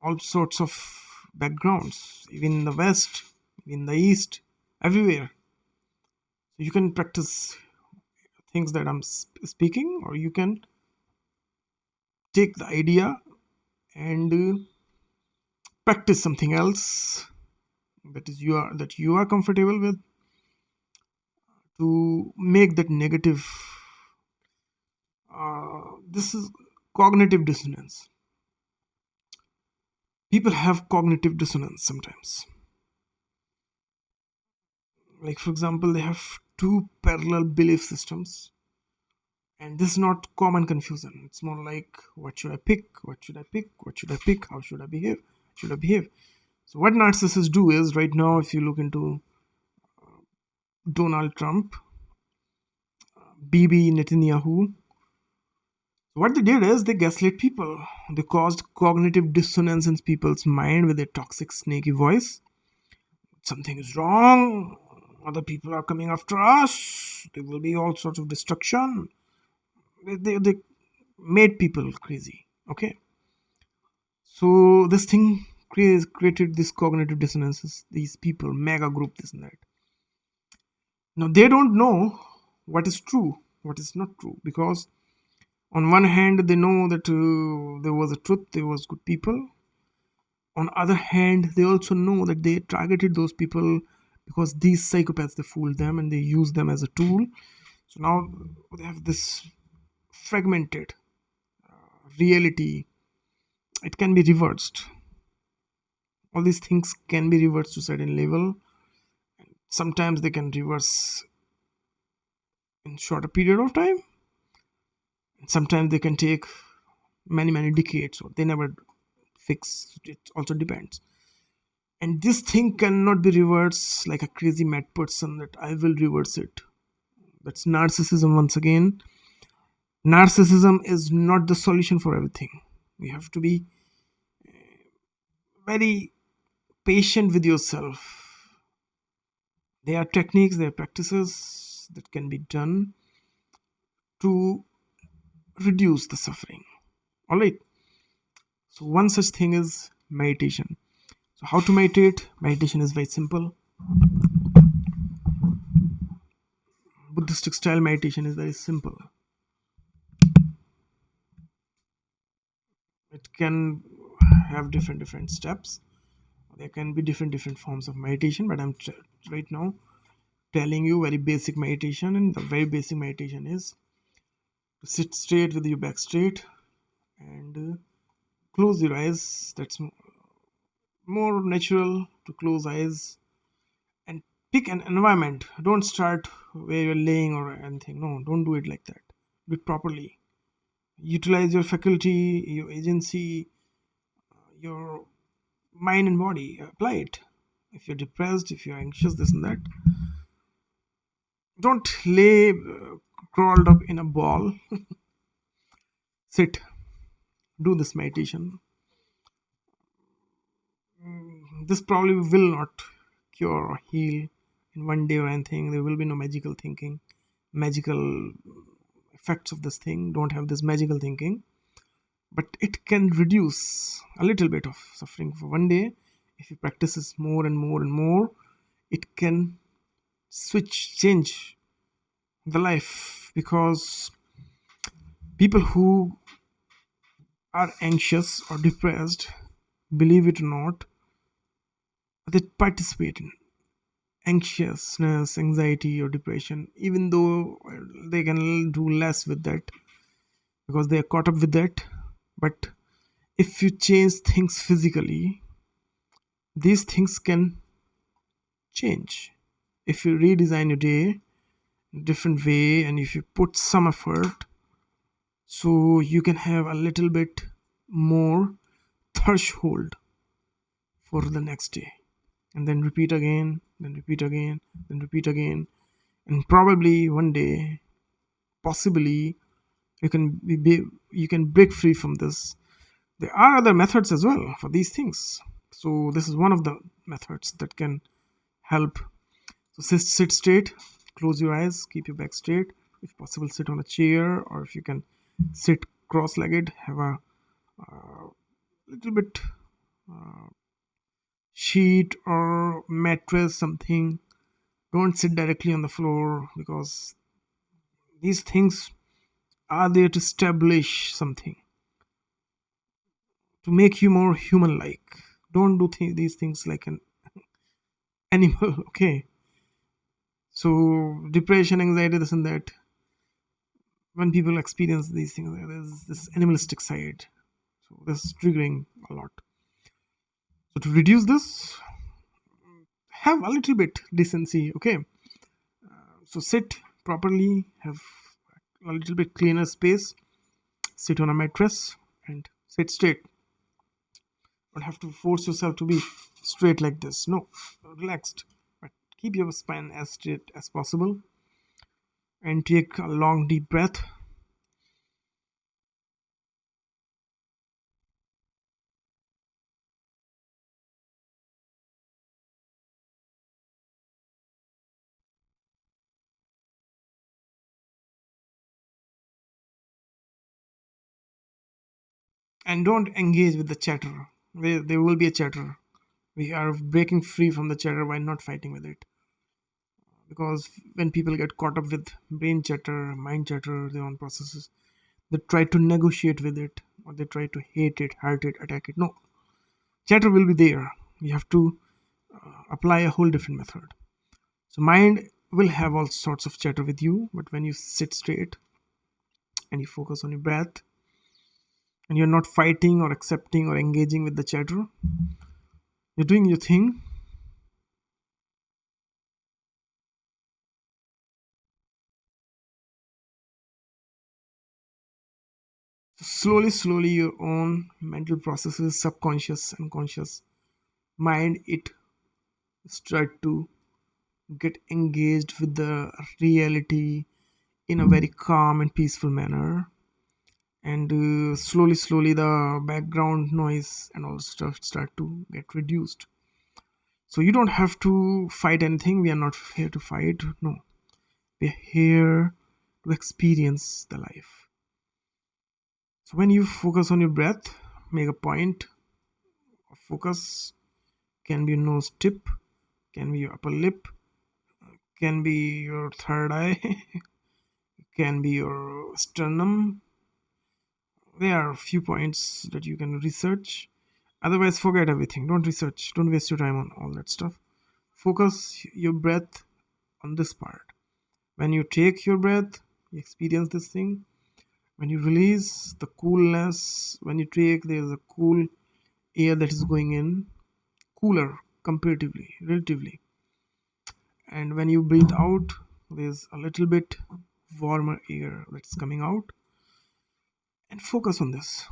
all sorts of backgrounds, even in the West, in the East, everywhere. So you can practice things that I'm speaking, or you can take the idea and practice something else that you are comfortable with, to make that negative. This is cognitive dissonance. People have cognitive dissonance sometimes. Like, for example, they have two parallel belief systems, and this is not common confusion. It's more like, what should I pick? What should I pick? What should I pick? How should I behave? Should I behave? So what narcissists do is, right now, if you look into Donald Trump, Bibi Netanyahu, what they did is they gaslit people. They caused cognitive dissonance in people's mind with their toxic, snaky voice. Something is wrong. Other people are coming after us. There will be all sorts of destruction. They made people crazy. Okay. So this thing created this cognitive dissonances. These people, mega group, this and that. Now they don't know what is true, what is not true, because on one hand they know that there was a truth, there was good people. On other hand, they also know that they targeted those people because these psychopaths, they fooled them and they used them as a tool. So now they have this fragmented reality. It can be reversed. All these things can be reversed to a certain level. Sometimes they can reverse in shorter period of time. Sometimes they can take many decades, or they never fix. It also depends. And this thing cannot be reversed like a crazy mad person that I will reverse it. That's narcissism once again. Narcissism is not the solution for everything. You have to be very patient with yourself. There are techniques, there are practices that can be done to reduce the suffering. All right. So one such thing is meditation. So how to meditate? Meditation is very simple. Buddhistic style meditation is very simple. It can have different steps. There can be different forms of meditation, but I'm right now telling you very basic meditation. And the very basic meditation is to sit straight with your back straight and close your eyes. That's more natural, to close eyes and pick an environment. Don't start where you're laying or anything. No, don't do it like that. Do it properly. Utilize your faculty, your agency, your mind and body. Apply it. If you're depressed, if you're anxious, this and that, don't lay crawled up in a ball. Sit. Do this meditation. This probably will not cure or heal in one day or anything. There will be no magical thinking, magical effects of this thing. Don't have this magical thinking, but it can reduce a little bit of suffering for one day. If you practice this more and more and more, it can change the life, because people who are anxious or depressed, believe it or not, they participate in anxiousness, anxiety, or depression, even though they can do less with that because they are caught up with that. But if you change things physically, these things can change. If you redesign your day in a different way, and if you put some effort, so you can have a little bit more threshold for the next day, and then repeat again, then repeat again, then repeat again, and probably one day, possibly, you can break free from this There are other methods as well for these things. So this is one of the methods that can help. So sit straight, close your eyes, keep your back straight. If possible, sit on a chair, or if you can sit cross-legged, have a little bit sheet or mattress, something. Don't sit directly on the floor, because these things are there to establish something, to make you more human-like. Don't do these things like an animal. Okay. So depression, anxiety, this and that. When people experience these things, there's this animalistic side. So this is triggering a lot. So to reduce this, have a little bit decency. Okay. So sit properly, have a little bit cleaner space, sit on a mattress and sit straight. Don't have to force yourself to be straight like this. No, relaxed. But keep your spine as straight as possible and take a long deep breath. And don't engage with the chatter. There will be a chatter. We are breaking free from the chatter by not fighting with it. Because when people get caught up with brain chatter, mind chatter, their own processes, they try to negotiate with it, or they try to hate it, hurt it, attack it. No, chatter will be there. You have to apply a whole different method. So mind will have all sorts of chatter with you, but when you sit straight and you focus on your breath, and you're not fighting or accepting or engaging with the chatter, you're doing your thing. Slowly, your own mental processes, subconscious and conscious mind, it start to get engaged with the reality in a very calm and peaceful manner. And slowly, the background noise and all stuff start to get reduced. So you don't have to fight anything. We are not here to fight. No, we're here to experience the life. So when you focus on your breath, make a point of focus. Can be your nose tip, can be your upper lip, can be your third eye, can be your sternum. There are a few points that you can research. Otherwise, forget everything. Don't research. Don't waste your time on all that stuff. Focus your breath on this part. When you take your breath, you experience this thing. When you release, the coolness. When you take, there's a cool air that is going in, cooler comparatively, relatively. And when you breathe out, there's a little bit warmer air that's coming out. And focus on this.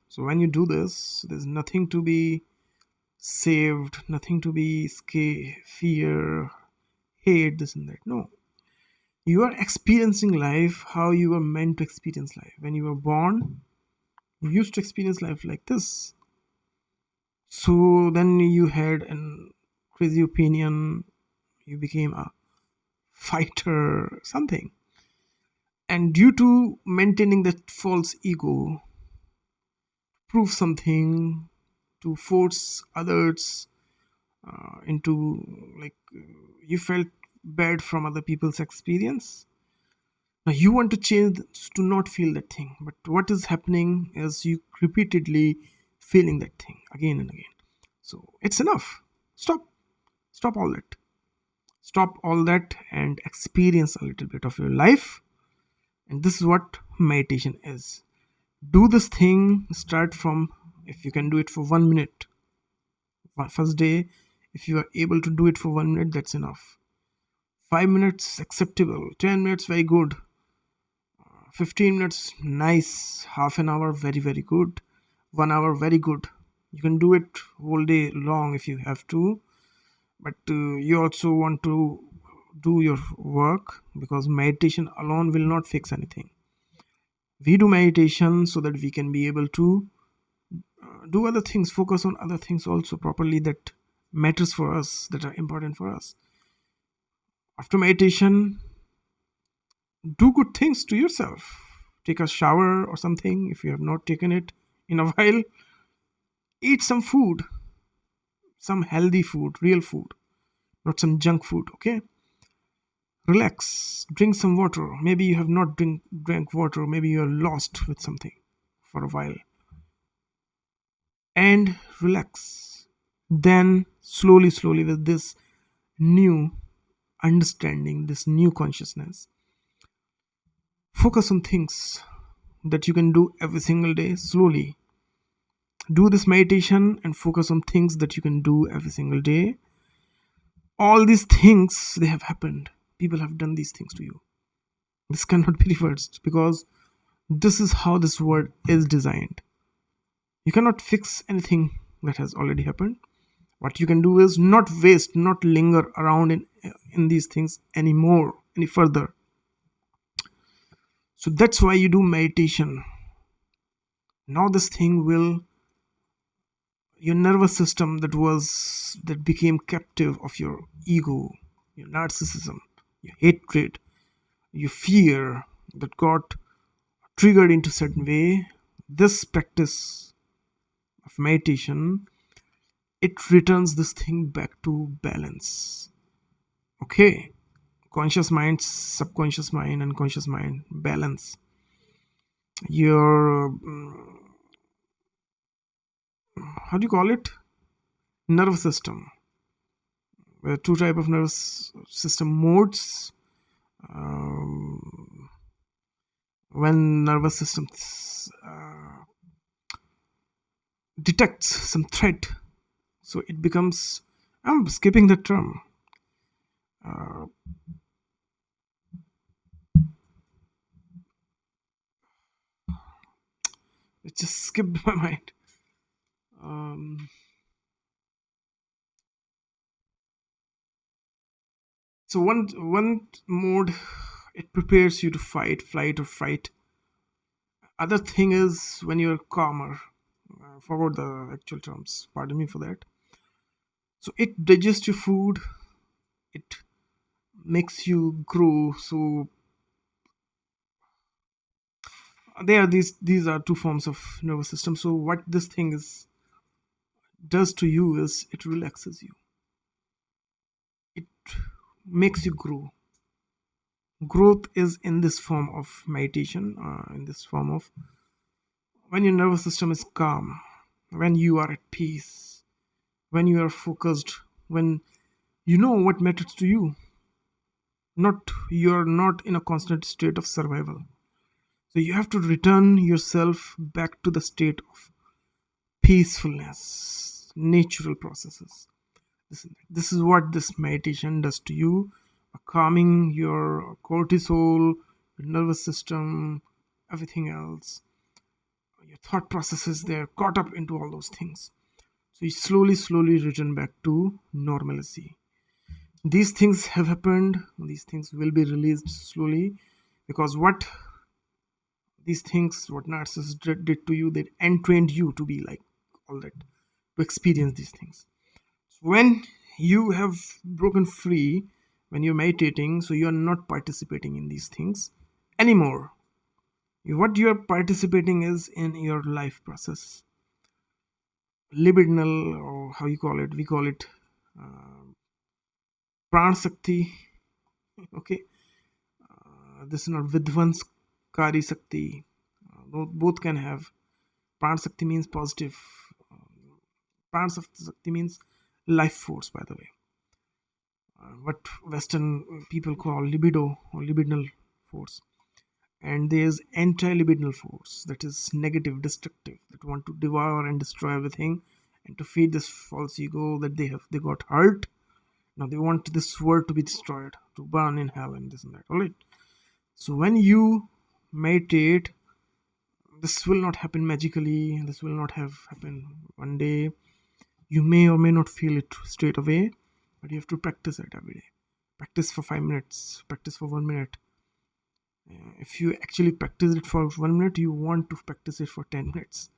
So when you do this, there's nothing to be saved, nothing to be fear, hate, this and that. No. You are experiencing life how you were meant to experience life. When you were born, you used to experience life like this. So then you had a crazy opinion, you became a fighter, something. And due to maintaining that false ego, prove something, to force others into, like, you felt bad from other people's experience. Now you want to change to not feel that thing, but what is happening is you repeatedly feeling that thing again and again. So it's enough. Stop. Stop all that. Stop all that and experience a little bit of your life. And this is what meditation is. Do this thing, start from, if you can do it for 1 minute. First day, if you are able to do it for 1 minute, that's enough. 5 minutes, acceptable. 10 minutes, very good. 15 minutes, nice. Half an hour, very, very good. 1 hour, very good. You can do it whole day long if you have to, but you also want to do your work, because meditation alone will not fix anything. We do meditation so that we can be able to do other things, focus on other things also properly that matters for us, that are important for us. After meditation, do good things to yourself. Take a shower or something if you have not taken it in a while. Eat some food, some healthy food, real food, not some junk food, okay? Relax, drink some water. Maybe you have not drank water, maybe you are lost with something for a while. And relax. Then slowly, slowly, with this new understanding, this new consciousness, focus on things that you can do every single day. Slowly do this meditation and focus on things that you can do every single day. All these things, they have happened. People have done these things to you. This cannot be reversed, because this is how this world is designed. You cannot fix anything that has already happened. What you can do is not waste, not linger around in these things anymore, any further. So that's why you do meditation. Now this thing will, your nervous system that became captive of your ego, your narcissism, your hatred, your fear that got triggered into certain way, this practice of meditation, it returns this thing back to balance. Okay, conscious mind, subconscious mind, unconscious mind, balance. Your how do you call it, nervous system. There are two type of nervous system modes. When nervous system detects some threat, so it becomes, I'm skipping the term, it just skipped my mind. So one mode, it prepares you to fight, flight or fight. Other thing is when you're calmer. Forgot the actual terms. Pardon me for that. So it digests your food. It makes you grow. So there are these are two forms of nervous system. So what this thing is does to you is it relaxes you. It makes you grow. Growth is in this form of meditation, in this form of when your nervous system is calm, when you are at peace, when you are focused, when you know what matters to you. Not you're not in a constant state of survival. So you have to return yourself back to the state of peacefulness, natural processes. This is what this meditation does to you, calming your cortisol, your nervous system, everything else. Your thought processes, they're caught up into all those things. So you slowly, slowly return back to normalcy. These things have happened, these things will be released slowly, because what these things, what narcissists did to you, they entrained you to be like all that, to experience these things. So when you have broken free, when you're meditating, so you are not participating in these things anymore. What you are participating is in your life process, libidinal, or how you call it, we call it pran sakti. Okay, this is not vidvanskari sakti. Both can have. Pran sakti means positive. Pran sakti means life force, by the way. What Western people call libido or libidinal force. And there's anti-libidinal force, that is negative, destructive, that want to devour and destroy everything, and to feed this false ego that they got hurt. Now they want this world to be destroyed, to burn in hell, and this and that. All right. So when you meditate, this will not happen magically. This will not have happen one day. You may or may not feel it straight away, but you have to practice it every day. Practice for 5 minutes. Practice for 1 minute. If you actually practice it for 1 minute, you want to practice it for 10 minutes,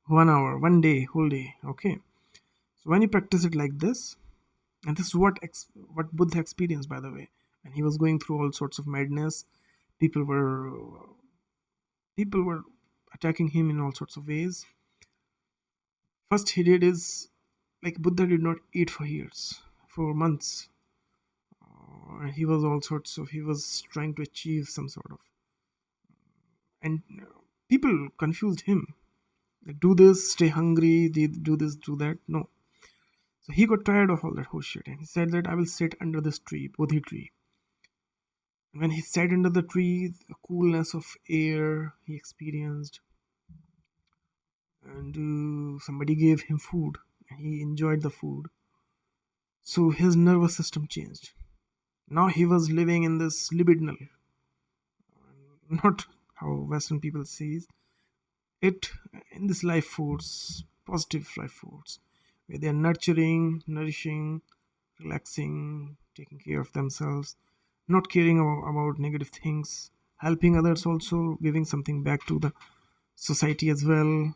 1 hour, one day, whole day. Okay. So when you practice it like this, and this is what Buddha experienced, by the way, and he was going through all sorts of madness. People were attacking him in all sorts of ways. First he did is, like, Buddha did not eat for years, for months. He was all sorts of, he was trying to achieve some sort of, and people confused him, like, do this, stay hungry, do this, do that. No. So he got tired of all that whole shit, and he said that I will sit under this tree, Bodhi tree. And when he sat under the tree, the coolness of air he experienced, and somebody gave him food, and he enjoyed the food. So his nervous system changed. Now he was living in this libidinal, not how Western people sees it, in this life force, positive life force, where they are nurturing, nourishing, relaxing, taking care of themselves, not caring about negative things, helping others, also giving something back to the society as well,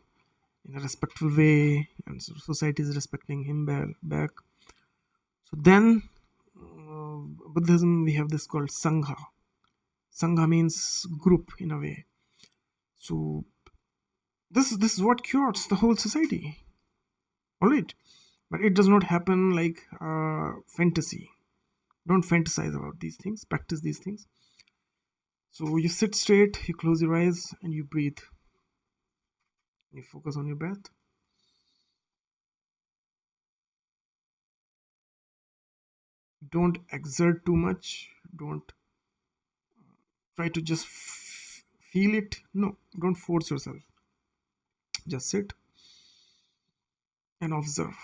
in a respectful way, and so society is respecting him back. So then, Buddhism, we have this called Sangha. Sangha means group, in a way. So this is what cures the whole society. Alright. But it does not happen like fantasy. Don't fantasize about these things. Practice these things. So you sit straight, you close your eyes, and you breathe. You focus on your breath. Don't exert too much. Don't try to just feel it. No, don't force yourself. Just sit and observe.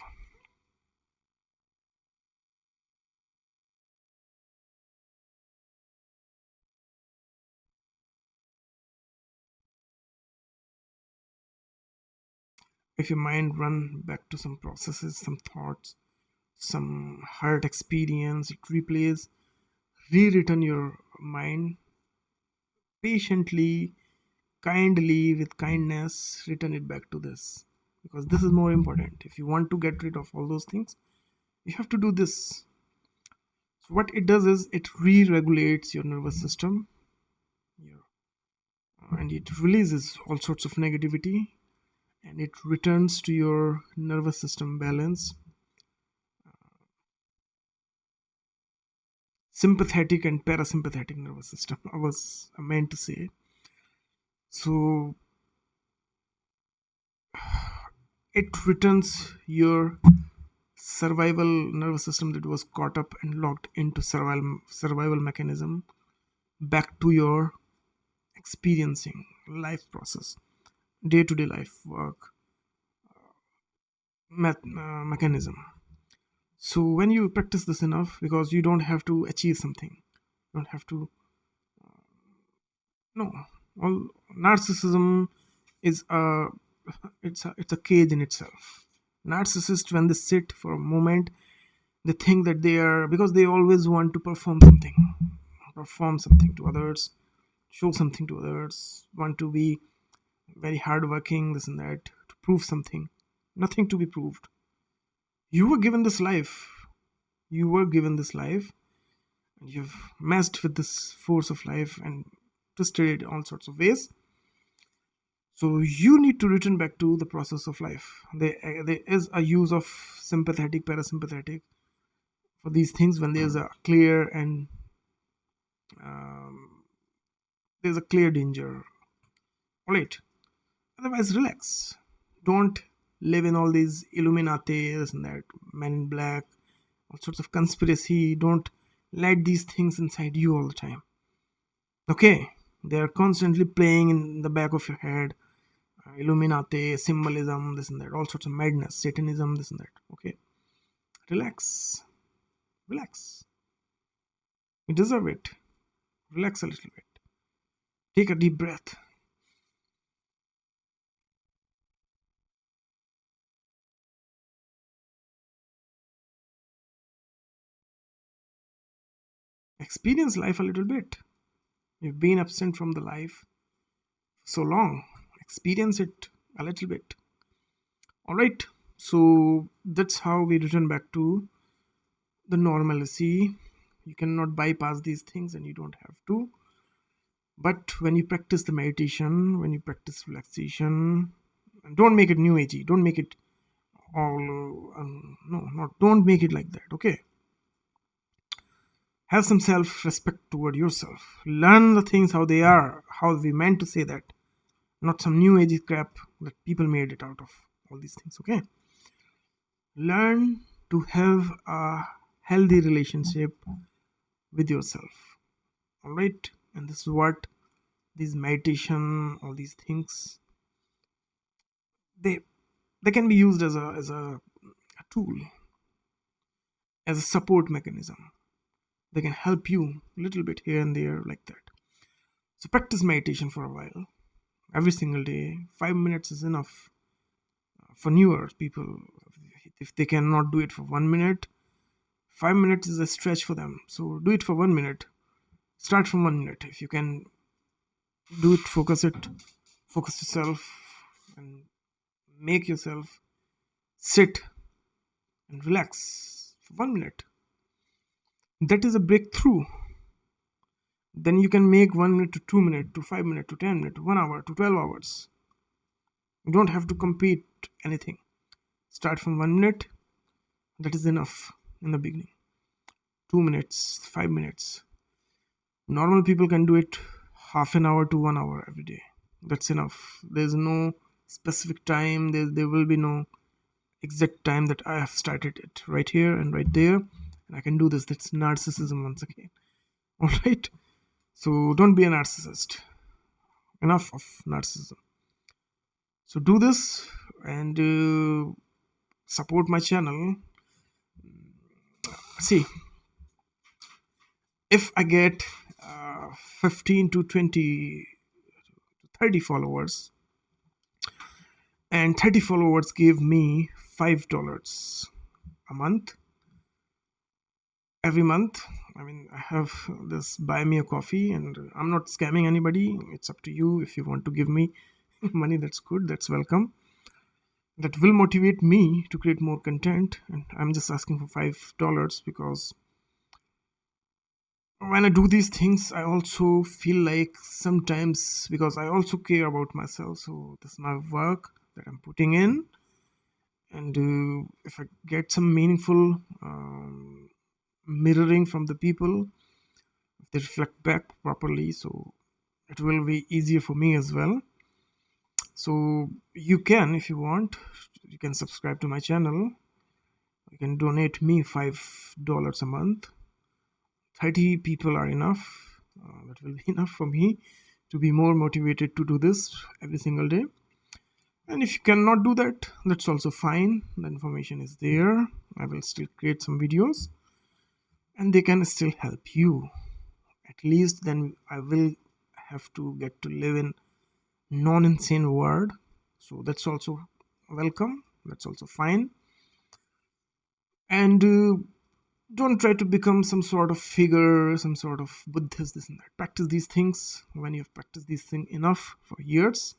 If your mind run back to some processes, some thoughts, some hurt experience, it replays, rewritten your mind patiently, kindly, with kindness, return it back to this, because this is more important. If you want to get rid of all those things, you have to do this. So what it does is it re-regulates your nervous system, and it releases all sorts of negativity, and it returns to your nervous system balance, sympathetic and parasympathetic nervous system, I was meant to say. So it returns your survival nervous system that was caught up and locked into survival mechanism back to your experiencing life process, day-to-day life work mechanism. So when you practice this enough, because you don't have to achieve something, you don't have to, no, all narcissism is a, it's a cage in itself. Narcissists, when they sit for a moment, they think that they are, because they always want to perform something to others, show something to others, want to be very hardworking, this and that, to prove something. Nothing to be proved. You were given this life. You were given this life, and you've messed with this force of life and twisted it all sorts of ways. So you need to return back to the process of life. There is a use of sympathetic, parasympathetic for these things when there's a clear and there's a clear danger. Alright. Otherwise, relax. Don't live in all these Illuminati, this and that, Men in Black, all sorts of conspiracy. Don't let these things inside you all the time. Okay, they are constantly playing in the back of your head. Illuminati, symbolism, this and that, all sorts of madness, Satanism, this and that. Okay, relax, relax. You deserve it. Relax a little bit. Take a deep breath. Experience life a little bit. You've been absent from the life so long. Experience it a little bit. Alright, so that's how we return back to the normalcy. You cannot bypass these things and you don't have to. But when you practice the meditation, when you practice relaxation, don't make it new agey. Don't make it all no, not don't make it like that. Okay, have some self-respect toward yourself. Learn the things how they are, how we meant to say that, not some new agey crap that people made it out of. All these things. Okay, learn to have a healthy relationship with yourself. All right, and this is what these meditation, all these things, they they can be used as a tool, as a support mechanism. They can help you a little bit here and there like that. So practice meditation for a while, every single day. 5 minutes is enough for newer people. If they cannot do it for 1 minute, 5 minutes is a stretch for them. So do it for 1 minute. Start from 1 minute. If you can do it, focus yourself, and make yourself sit and relax for 1 minute. That is a breakthrough. Then you can make 1 minute to 2 minutes to 5 minutes to 10 minutes to 1 hour to 12 hours. You don't have to compete anything. Start from 1 minute. That is enough in the beginning. 2 minutes, 5 minutes. Normal people can do it half an hour to 1 hour every day. That's enough. There's no specific time. There will be no exact time that I have started it right here and right there, and I can do this. That's narcissism once again. All right. So don't be a narcissist. Enough of narcissism. So do this and support my channel. See, if I get 15 to 20 to 30 followers, and 30 followers give me $5 a month, every month. I mean, I have this buy me a coffee, and I'm not scamming anybody. It's up to you. If you want to give me money, that's good, that's welcome. That will motivate me to create more content, and I'm just asking for $5 because when I do these things, I also feel like sometimes, because I also care about myself, so this is my work that I'm putting in, and if I get some meaningful mirroring from the people, if they reflect back properly, so it will be easier for me as well. So you can, if you want, you can subscribe to my channel. You can donate me $5 a month. 30 people are enough. That will be enough for me to be more motivated to do this every single day. And if you cannot do that, that's also fine. The information is there. I will still create some videos, and they can still help you. At least then I will have to get to live in non-insane world. So that's also welcome. That's also fine. And don't try to become some sort of figure, some sort of Buddhist, this and that. Practice these things. When you've practiced these things enough for years,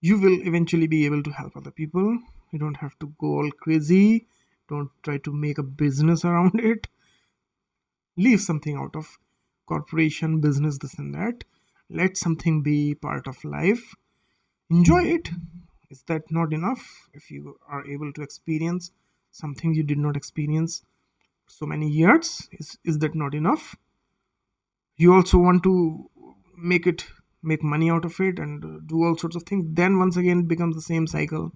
you will eventually be able to help other people. You don't have to go all crazy. Don't try to make a business around it. Leave something out of corporation, business, this and that. Let something be part of life. Enjoy it. Is that not enough? If you are able to experience something you did not experience so many years, is that not enough? You also want to make money out of it and do all sorts of things. Then once again it becomes the same cycle.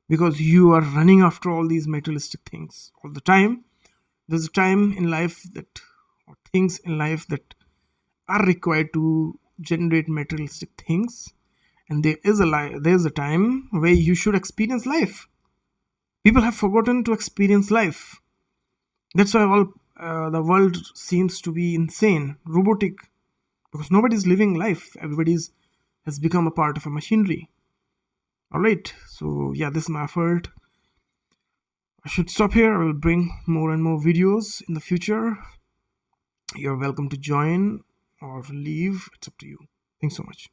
because you are running after all these materialistic things all the time. There's a time in life that, or things in life that are required to generate materialistic things, and there's a time where you should experience life. People have forgotten to experience life. That's why all the world seems to be insane, robotic, because nobody's living life. Everybody's has become a part of a machinery. All right, so yeah, this is my effort. I should stop here. I will bring more and more videos in the future. You're welcome to join or leave. It's up to you. Thanks so much.